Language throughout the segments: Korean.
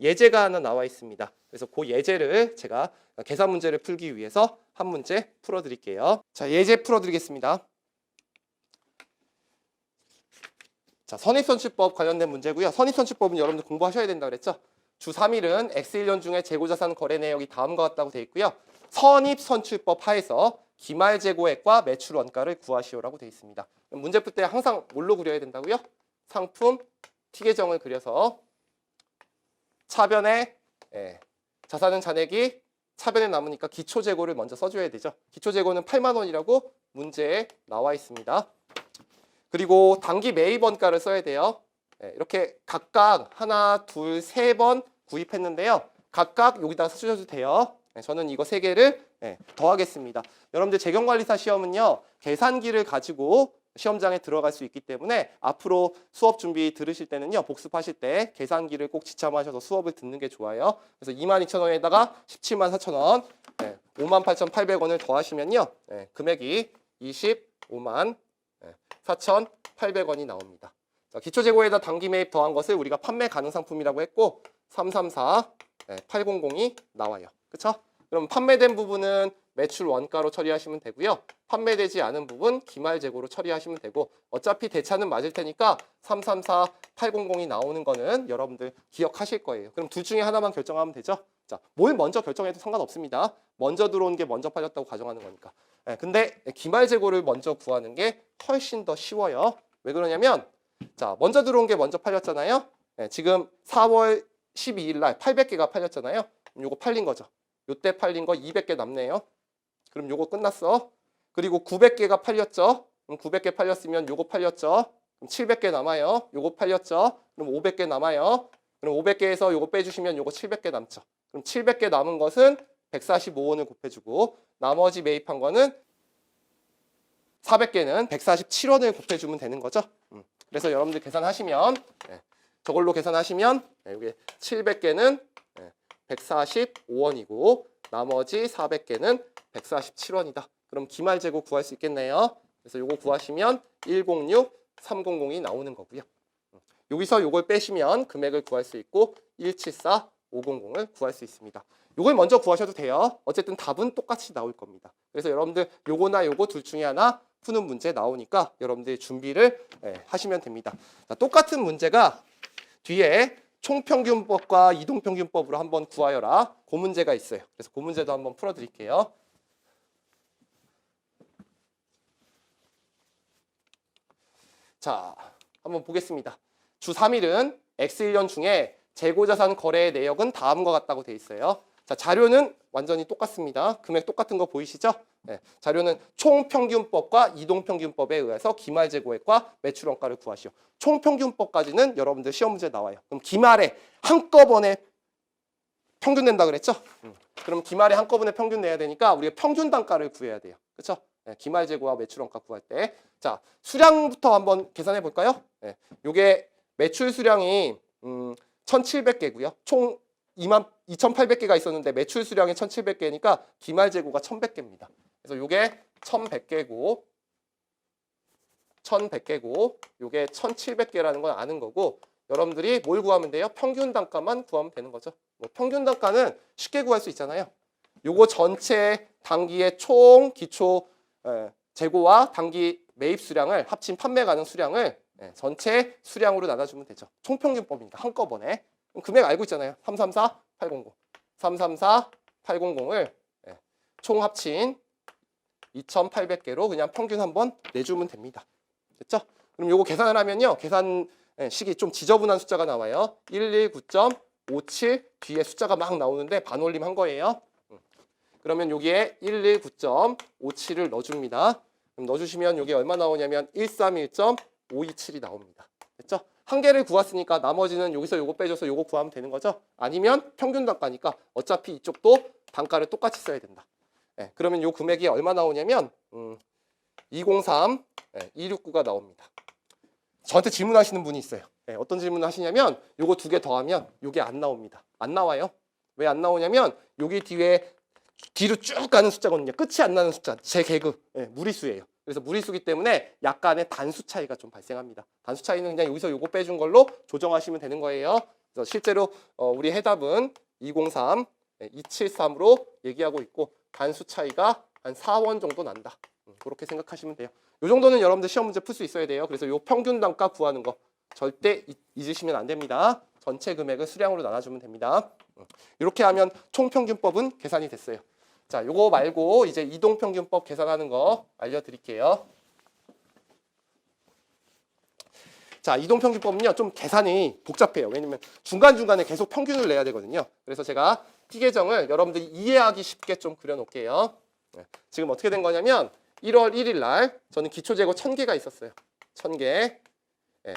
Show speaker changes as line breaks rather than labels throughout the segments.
예제가 하나 나와 있습니다. 그래서 그 예제를 제가 계산 문제를 풀기 위해서 한 문제 풀어드릴게요. 자, 예제 풀어드리겠습니다. 자, 선입선출법 관련된 문제고요. 선입선출법은 여러분들 공부하셔야 된다 그랬죠? 주 3일은 X1년 중에 재고자산 거래 내역이 다음과 같다고 되어 있고요. 선입선출법 하에서 기말재고액과 매출 원가를 구하시오라고 되어 있습니다. 문제 풀 때 항상 뭘로 그려야 된다고요? 상품 T계정을 그려서 차변에 자산은 잔액이 차변에 남으니까 기초재고를 먼저 써줘야 되죠. 기초재고는 8만 원이라고 문제에 나와 있습니다. 그리고 단기 매입 원가를 써야 돼요. 이렇게 각각 하나, 둘, 세 번 구입했는데요. 각각 여기다 쓰셔도 돼요. 저는 이거 세 개를 더하겠습니다. 여러분들 재경관리사 시험은요. 계산기를 가지고 시험장에 들어갈 수 있기 때문에 앞으로 수업 준비 들으실 때는요. 복습하실 때 계산기를 꼭 지참하셔서 수업을 듣는 게 좋아요. 그래서 22,000원에다가 174,000원, 58,800원을 더하시면요. 금액이 254,800원이 나옵니다. 자, 기초재고에다 단기 매입 더한 것을 우리가 판매 가능 상품이라고 했고 334800이 나와요. 그쵸? 그럼 판매된 부분은 매출 원가로 처리하시면 되고요. 판매되지 않은 부분 기말재고로 처리하시면 되고 어차피 대차는 맞을 테니까 334800이 나오는 거는 여러분들 기억하실 거예요. 그럼 둘 중에 하나만 결정하면 되죠. 자, 뭘 먼저 결정해도 상관없습니다. 먼저 들어온 게 먼저 팔렸다고 가정하는 거니까. 근데 기말재고를 먼저 구하는 게 훨씬 더 쉬워요. 왜 그러냐면 자, 먼저 들어온 게 먼저 팔렸잖아요. 지금 4월 12일 날 800개가 팔렸잖아요. 그럼 요거 팔린 거죠. 요때 팔린 거 200개 남네요. 그럼 요거 끝났어. 그리고 900개가 팔렸죠. 그럼 900개 팔렸으면 요거 팔렸죠. 그럼 700개 남아요. 요거 팔렸죠. 그럼 500개 남아요. 그럼 500개에서 요거 빼주시면 요거 700개 남죠. 그럼 700개 남은 것은 145원을 곱해주고 나머지 매입한 거는 400개는 147원을 곱해주면 되는 거죠. 그래서 여러분들 계산하시면 저걸로 계산하시면 여기 700개는 145원이고 나머지 400개는 147원이다. 그럼 기말재고 구할 수 있겠네요. 그래서 요거 구하시면 106,300이 나오는 거고요. 여기서 요걸 빼시면 금액을 구할 수 있고 174,500을 구할 수 있습니다. 요걸 먼저 구하셔도 돼요. 어쨌든 답은 똑같이 나올 겁니다. 그래서 여러분들 요거나 요거 둘 중에 하나 푸는 문제 나오니까 여러분들이 준비를 하시면 됩니다. 자, 똑같은 문제가 뒤에 총평균법과 이동평균법으로 한번 구하여라. 그 문제가 있어요. 그래서 그 문제도 한번 풀어드릴게요. 자, 한번 보겠습니다. 주 3일은 X1년 중에 재고자산 거래 내역은 다음과 같다고 돼 있어요. 자, 자료는 완전히 똑같습니다. 금액 똑같은 거 보이시죠? 자료는 총평균법과 이동평균법에 의해서 기말재고액과 매출원가를 구하시오. 총평균법까지는 여러분들 시험 문제 나와요. 그럼 기말에 한꺼번에 평균 낸다 그랬죠? 그럼 기말에 한꺼번에 평균 내야 되니까 우리가 평균 단가를 구해야 돼요. 그렇죠? 기말재고와 매출원가 구할 때. 자, 수량부터 한번 계산해 볼까요? 요게 매출 수량이 1,700개고요. 총 22,800개가 있었는데 매출 수량이 1,700개니까 기말재고가 1,100개입니다. 그래서 요게 1,100개고 1,100개고 요게 1,700개라는 건 아는 거고 여러분들이 뭘 구하면 돼요? 평균 단가만 구하면 되는 거죠. 뭐 평균 단가는 쉽게 구할 수 있잖아요. 요거 전체 단기의 총 기초 재고와 단기 매입 수량을 합친 판매 가능 수량을 전체 수량으로 나눠주면 되죠. 총평균법이니까 한꺼번에. 금액 알고 있잖아요. 334800. 334800을 총 합친 2,800개로 그냥 평균 한번 내주면 됩니다. 됐죠? 그럼 요거 계산을 하면요. 계산식이 좀 지저분한 숫자가 나와요. 119.57 뒤에 숫자가 막 나오는데 반올림 한 거예요. 그러면 여기에 119.57을 넣어줍니다. 그럼 넣어주시면 여기 얼마 나오냐면 131.527이 나옵니다. 됐죠? 한 개를 구했으니까 나머지는 여기서 요거 빼줘서 요거 구하면 되는 거죠. 아니면 평균 단가니까 어차피 이쪽도 단가를 똑같이 써야 된다. 그러면 요 금액이 얼마 나오냐면 203, 269가 나옵니다. 저한테 질문하시는 분이 있어요. 어떤 질문을 하시냐면 요거 두 개 더하면 요게 안 나옵니다. 안 나와요. 왜 안 나오냐면 여기 뒤에 뒤로 쭉 가는 숫자거든요. 끝이 안 나는 숫자. 제 개그. 무리수예요. 그래서 무리수기 때문에 약간의 단수 차이가 좀 발생합니다. 단수 차이는 그냥 여기서 요거 빼준 걸로 조정하시면 되는 거예요. 그래서 실제로 우리 해답은 203, 273으로 얘기하고 있고 단수 차이가 한 4원 정도 난다. 그렇게 생각하시면 돼요. 이 정도는 여러분들 시험 문제 풀 수 있어야 돼요. 그래서 이 평균 단가 구하는 거 절대 잊으시면 안 됩니다. 전체 금액을 수량으로 나눠주면 됩니다. 이렇게 하면 총평균법은 계산이 됐어요. 자, 요거 말고 이제 이동평균법 계산하는 거 알려드릴게요. 자, 이동평균법은요 좀 계산이 복잡해요. 왜냐면 중간중간에 계속 평균을 내야 되거든요. 그래서 제가 T계정을 여러분들이 이해하기 쉽게 좀 그려놓을게요. 지금 어떻게 된 거냐면 1월 1일 날 저는 기초재고 1000개가 있었어요. 1000개.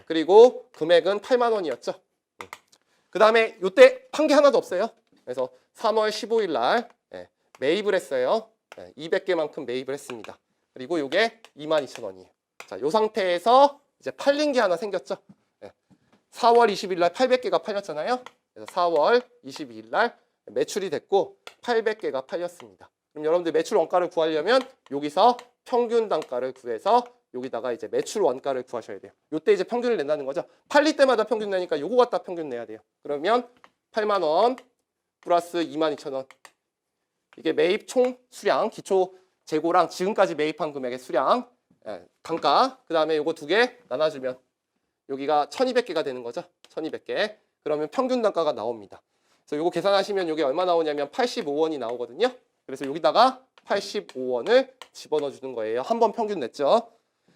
그리고 금액은 8만 원이었죠. 그 다음에 요때 판 게 하나도 없어요. 그래서 3월 15일 날 매입을 했어요. 200개만큼 매입을 했습니다. 그리고 요게 22,000원이에요. 자, 요 상태에서 이제 팔린 게 하나 생겼죠. 4월 20일 날 800개가 팔렸잖아요. 그래서 4월 22일 날 매출이 됐고 800개가 팔렸습니다. 그럼 여러분들 매출 원가를 구하려면 여기서 평균 단가를 구해서 여기다가 이제 매출 원가를 구하셔야 돼요. 요때 이제 평균을 낸다는 거죠. 팔릴 때마다 평균 내니까 요거 갖다 평균 내야 돼요. 그러면 8만 원 플러스 22,000원. 이게 매입 총 수량, 기초 재고랑 지금까지 매입한 금액의 수량, 단가. 그 다음에 요거 두 개 나눠주면 여기가 1200개가 되는 거죠. 1200개. 그러면 평균 단가가 나옵니다. 그래서 요거 계산하시면 요게 얼마 나오냐면 85원이 나오거든요. 그래서 여기다가 85원을 집어넣어 주는 거예요. 한 번 평균 냈죠.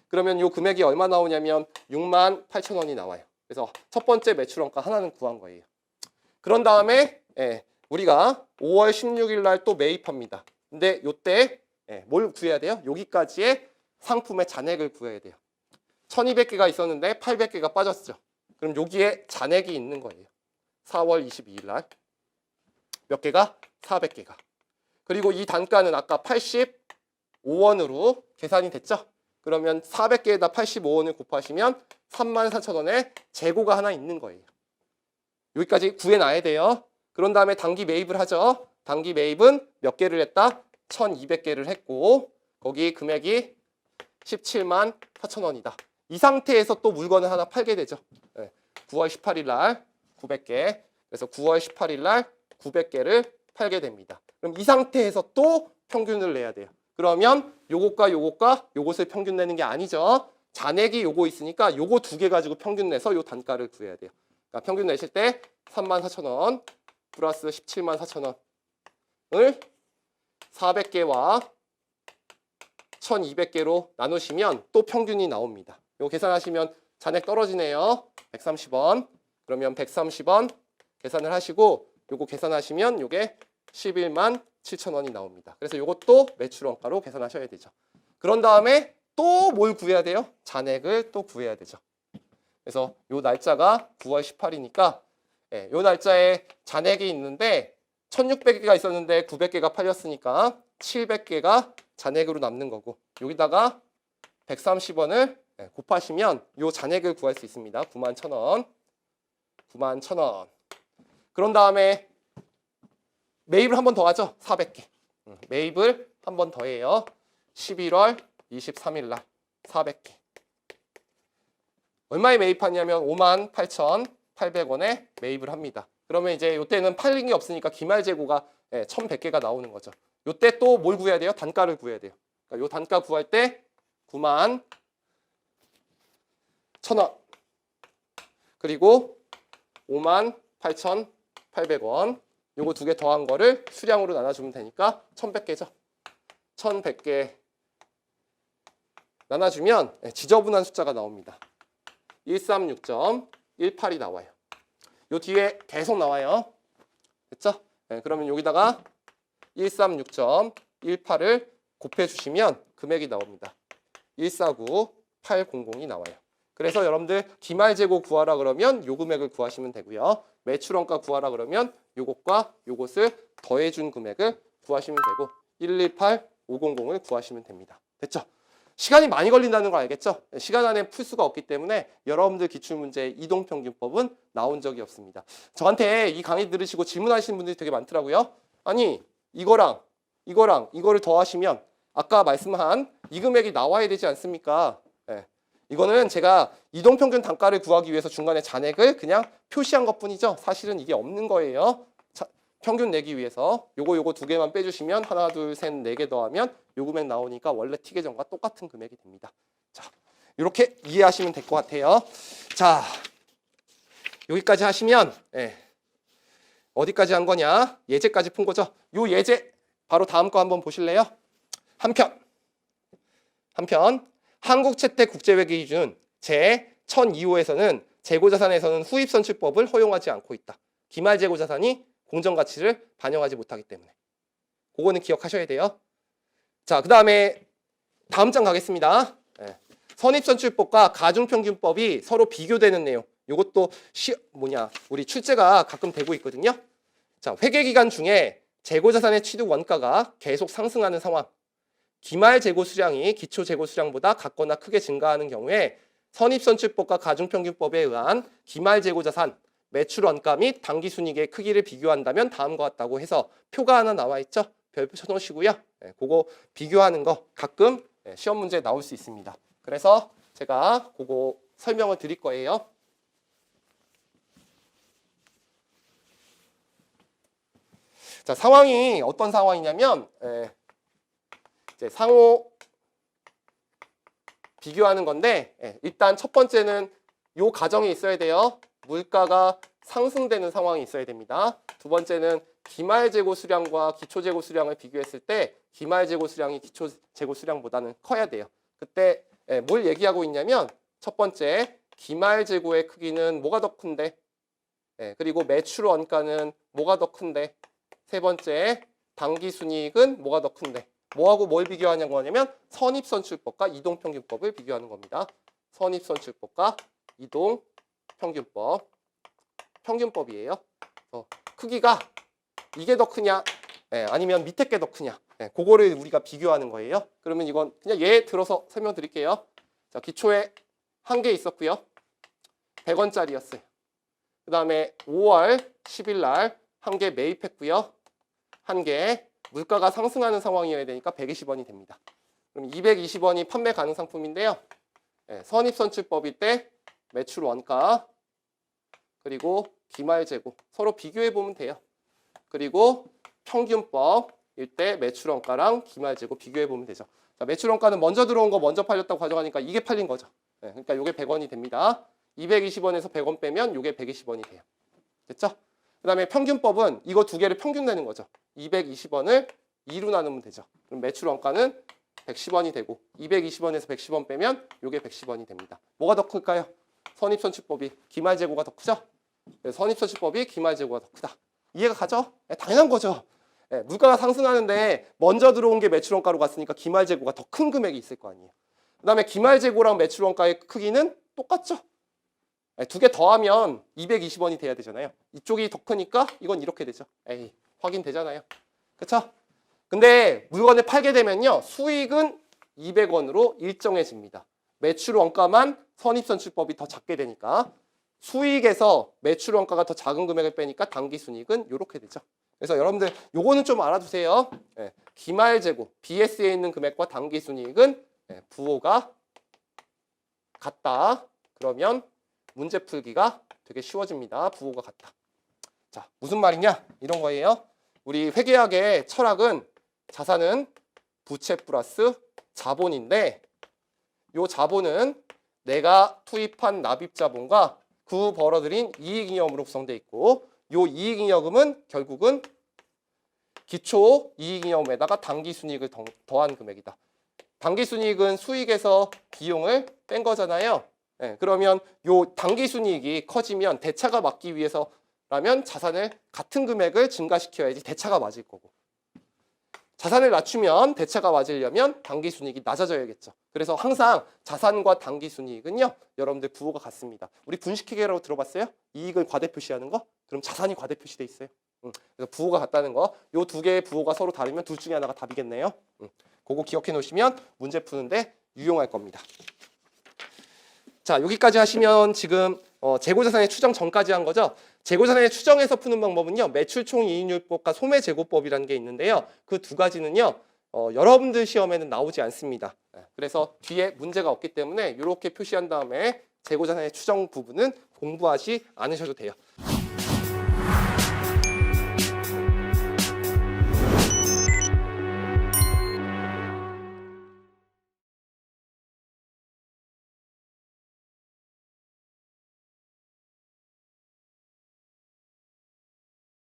그러면 요 금액이 얼마 나오냐면 68,000원이 나와요. 그래서 첫 번째 매출 원가 하나는 구한 거예요. 그런 다음에 우리가 5월 16일 날 또 매입합니다. 근데 요때 뭘 구해야 돼요? 여기까지의 상품의 잔액을 구해야 돼요. 1200개가 있었는데 800개가 빠졌죠. 그럼 여기에 잔액이 있는 거예요. 4월 22일 날 몇 개가? 400개가. 그리고 이 단가는 아까 85원으로 계산이 됐죠. 그러면 400개에다 85원을 곱하시면 34,000원의 재고가 하나 있는 거예요. 여기까지 구해놔야 돼요. 그런 다음에 단기 매입을 하죠. 단기 매입은 몇 개를 했다? 1200개를 했고 거기 금액이 17만 4,000원이다. 이 상태에서 또 물건을 하나 팔게 되죠. 9월 18일 날 900개. 그래서 9월 18일 날 900개를 팔게 됩니다. 그럼 이 상태에서 또 평균을 내야 돼요. 그러면 요것과 요것과 요것을 평균 내는 게 아니죠. 잔액이 요거 있으니까 요거 두 개 가지고 평균 내서 요 단가를 구해야 돼요. 그러니까 평균 내실 때 34,000원 플러스 174,000원을 400개와 1200개로 나누시면 또 평균이 나옵니다. 요거 계산하시면 잔액 떨어지네요. 130원. 그러면 130원 계산을 하시고 요거 계산하시면 요게 11만 7,000원이 나옵니다. 그래서 요것도 매출 원가로 계산하셔야 되죠. 그런 다음에 또 뭘 구해야 돼요? 잔액을 또 구해야 되죠. 그래서 요 날짜가 9월 18이니까 요 날짜에 잔액이 있는데 1600개가 있었는데 900개가 팔렸으니까 700개가 잔액으로 남는 거고 여기다가 130원을 곱하시면 요 잔액을 구할 수 있습니다. 91,000원. 91,000원. 그런 다음에 매입을 한 번 더 하죠. 400개. 매입을 한 번 더 해요. 11월 23일 날 400개. 얼마에 매입하냐면 58,800원에 매입을 합니다. 그러면 이제 이때는 팔린 게 없으니까 기말 재고가 1,100개가 나오는 거죠. 이때 또 뭘 구해야 돼요? 단가를 구해야 돼요. 그러니까 요 단가 구할 때 91,000원. 그리고 58,800원. 요거 두 개 더한 거를 수량으로 나눠주면 되니까 1,100개죠. 1,100개 나눠주면 지저분한 숫자가 나옵니다. 136.18이 나와요. 요 뒤에 계속 나와요. 됐죠? 그러면 여기다가 136.18을 곱해주시면 금액이 나옵니다. 149,800이 나와요. 그래서 여러분들 기말재고 구하라 그러면 요 금액을 구하시면 되고요. 매출원가 구하라 그러면 요것과 요것을 더해준 금액을 구하시면 되고 118,500을 구하시면 됩니다. 됐죠? 시간이 많이 걸린다는 거 알겠죠? 시간 안에 풀 수가 없기 때문에 여러분들 기출문제 이동평균법은 나온 적이 없습니다. 저한테 이 강의 들으시고 질문하시는 분들이 되게 많더라고요. 아니 이거랑 이거를 더하시면 아까 말씀한 이 금액이 나와야 되지 않습니까? 이거는 제가 이동평균 단가를 구하기 위해서 중간에 잔액을 그냥 표시한 것뿐이죠. 사실은 이게 없는 거예요. 자, 평균 내기 위해서 요거 두 개만 빼주시면 하나, 둘, 셋, 네 개 더하면 요 금액 나오니까 원래 T 계정과 똑같은 금액이 됩니다. 자, 이렇게 이해하시면 될 것 같아요. 자, 여기까지 하시면 어디까지 한 거냐? 예제까지 푼 거죠. 요 예제 바로 다음 거 한번 보실래요? 한편 한국채택국제회계 기준 제1002호에서는 재고자산에서는 후입선출법을 허용하지 않고 있다. 기말재고자산이 공정가치를 반영하지 못하기 때문에. 그거는 기억하셔야 돼요. 자, 그 다음에 다음 장 가겠습니다. 선입선출법과 가중평균법이 서로 비교되는 내용. 이것도 우리 출제가 가끔 되고 있거든요. 자, 회계기간 중에 재고자산의 취득 원가가 계속 상승하는 상황. 기말 재고 수량이 기초 재고 수량보다 같거나 크게 증가하는 경우에 선입선출법과 가중평균법에 의한 기말 재고 자산, 매출 원가 및 당기순이익의 크기를 비교한다면 다음과 같다고 해서 표가 하나 나와 있죠. 별표 쳐놓으시고요. 그거 비교하는 거 가끔 시험 문제에 나올 수 있습니다. 그래서 제가 그거 설명을 드릴 거예요. 자, 상황이 어떤 상황이냐면 이제 상호 비교하는 건데 일단 첫 번째는 요 가정이 있어야 돼요. 물가가 상승되는 상황이 있어야 됩니다. 두 번째는 기말 재고 수량과 기초 재고 수량을 비교했을 때 기말 재고 수량이 기초 재고 수량보다는 커야 돼요. 그때 뭘 얘기하고 있냐면 첫 번째 기말 재고의 크기는 뭐가 더 큰데 그리고 매출 원가는 뭐가 더 큰데 세 번째 당기순이익은 뭐가 더 큰데 뭐하고 뭘 비교하냐고 하냐면 선입선출법과 이동평균법을 비교하는 겁니다. 선입선출법과 이동평균법 평균법이에요. 크기가 이게 더 크냐 아니면 밑에 게 더 크냐 그거를 우리가 비교하는 거예요. 그러면 이건 그냥 예에 들어서 설명드릴게요. 자, 기초에 한 개 있었고요. 100원짜리였어요. 그 다음에 5월 10일 날 한 개 매입했고요. 한 개 물가가 상승하는 상황이어야 되니까 120원이 됩니다. 그럼 220원이 판매 가능 상품인데요. 선입선출법일 때 매출 원가 그리고 기말 재고 서로 비교해 보면 돼요. 그리고 평균법일 때 매출 원가랑 기말 재고 비교해 보면 되죠. 자, 매출 원가는 먼저 들어온 거 먼저 팔렸다고 가져가니까 이게 팔린 거죠. 그러니까 이게 100원이 됩니다. 220원에서 100원 빼면 이게 120원이 돼요. 됐죠? 그 다음에 평균법은 이거 두 개를 평균 내는 거죠. 220원을 2로 나누면 되죠. 그럼 매출 원가는 110원이 되고 220원에서 110원 빼면 이게 110원이 됩니다. 뭐가 더 클까요? 선입선출법이 기말 재고가 더 크죠? 선입선출법이 기말 재고가 더 크다. 이해가 가죠? 당연한 거죠. 물가가 상승하는데 먼저 들어온 게 매출 원가로 갔으니까 기말 재고가 더 큰 금액이 있을 거 아니에요. 그 다음에 기말 재고랑 매출 원가의 크기는 똑같죠? 두 개 더하면 220원이 돼야 되잖아요. 이쪽이 더 크니까 이건 이렇게 되죠. 확인되잖아요. 그쵸? 근데 물건을 팔게 되면요. 수익은 200원으로 일정해집니다. 매출 원가만 선입선출법이 더 작게 되니까 수익에서 매출 원가가 더 작은 금액을 빼니까 당기순이익은 이렇게 되죠. 그래서 여러분들 요거는 좀 알아두세요. 기말 재고, BS에 있는 금액과 당기순이익은 부호가 같다. 그러면 문제 풀기가 되게 쉬워집니다. 부호가 같다. 자, 무슨 말이냐? 이런 거예요. 우리 회계학의 철학은 자산은 부채 플러스 자본인데 이 자본은 내가 투입한 납입 자본과 그 벌어들인 이익잉여금으로 구성되어 있고 이 이익잉여금은 결국은 기초 이익잉여금에다가 당기순이익을 더한 금액이다. 당기순이익은 수익에서 비용을 뺀 거잖아요. 그러면 요 당기순이익이 커지면 대차가 맞기 위해서라면 자산을 같은 금액을 증가시켜야지 대차가 맞을 거고 자산을 낮추면 대차가 맞으려면 당기순이익이 낮아져야겠죠. 그래서 항상 자산과 당기순이익은요 여러분들 부호가 같습니다. 우리 분식회계라고 들어봤어요? 이익을 과대표시하는 거? 그럼 자산이 과대표시돼 있어요. 그래서 부호가 같다는 거. 요 두 개의 부호가 서로 다르면 둘 중에 하나가 답이겠네요. 그거 기억해 놓으시면 문제 푸는데 유용할 겁니다. 자, 여기까지 하시면 지금 재고자산의 추정 전까지 한 거죠. 재고자산의 추정에서 푸는 방법은요. 매출총이익률법과 소매재고법이라는 게 있는데요. 그 두 가지는요. 여러분들 시험에는 나오지 않습니다. 그래서 뒤에 문제가 없기 때문에 이렇게 표시한 다음에 재고자산의 추정 부분은 공부하지 않으셔도 돼요.